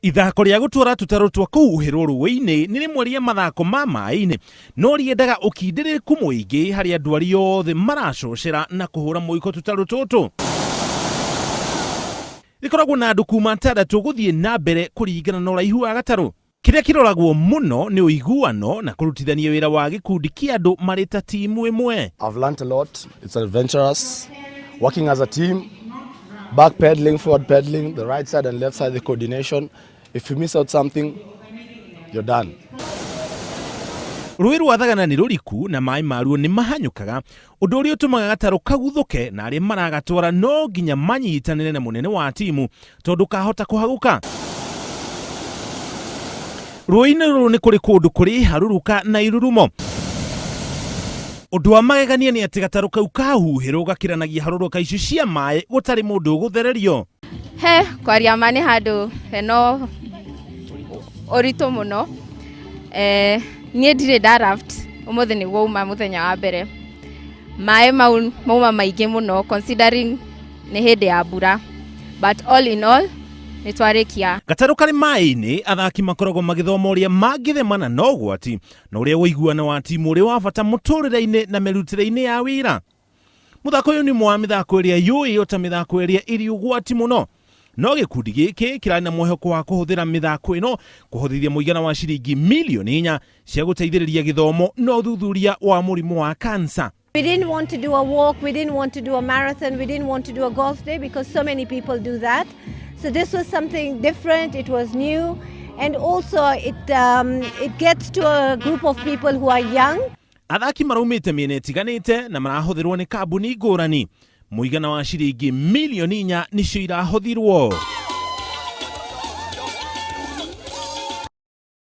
Ithako rĩa gũtwara tũtarũ twa kũhuhĩrwo rũĩ-inĩ nĩ rĩmwe rĩa mathako ma maĩ-inĩ, no rĩendaga ũkindĩrĩku mũingĩ harĩ andũ arĩa othe maracocera na kũhũra mũiko tũtarũ tũtũ. Rĩkoragwo na andũ kuma 6 gũthiĩ na mbere kũringana na ũraihu wa gatarũ. Kĩrĩa kĩroragwo mũno nĩ ũiguano na kũrutithania wĩra wa gĩkundi kĩa andũ marĩ ta timu ĩmwe. I've learned a lot. It's adventurous. Working as a team, back pedaling, forward pedaling, the right side and left side, the coordination. If you miss out something, you're done. Rũĩ rwa Thagana nĩ rũriku na maĩ maruo nĩ mahanyũkaga, ũndũ ũrĩa ũtũmaga gatarũ kaguthũke na arĩa maragatwara no nginya manyitanĩre na mũnene wa timu tondũ kahota kũhagũka. Rũĩ-inĩ rũrũ nĩ kũrĩ kũndũ kũrĩ harũrũka na irurumo. Ũndũ wa magegania nĩ atĩ gatarũ kau kahuhĩrwo gakĩranagia harũrũka icio cia maĩ gũtarĩ mũndũ ũgũthererio. Kwaria ma nĩ handũ heno ũritũ mũno. Niĩ ndirĩ ndaraft ũmũthĩ nĩguo uma mũthenya wa mbere. Maĩ mauma maingĩ mũno considering nĩ hĩndĩ ya mbura, but all in all nĩ twarĩkia. Gatarũ karĩ maĩ-inĩ, athaki makoragwo magĩthoma ũrĩa mangĩthemana na ũgwati na ũrĩa ũiguano wa timu ũrĩ wa bata mũtũrĩre-inĩ na mĩrutĩre-inĩ ya wĩra. Mũthako ũyũ nĩ ũmwe wa mĩthako ĩrĩa yũĩyo ta mĩthako ĩrĩa ĩrĩ ũgwati mũno, no gĩkundi gĩkĩ kĩrarĩ na mwĩhoko wa kũhũthĩra mĩthako ĩno kũhotithia mũigana wa ciringi milioni 4 cia gũteithĩrĩria gĩthomo na ũthuthuria wa mũrimũ wa cancer. We didn't want to do a walk, we didn't want to do a marathon, we didn't want to do a golf day because so many people do that. So this was something different, it was new, and also it gets to a group of people who are young. Athaki maraumĩte mĩena ĩtiganĩte na marahũthĩrwo nĩ kambuni ngũrani. Mũigana wa ciringi milioni 4 nĩcio irahũthirwo.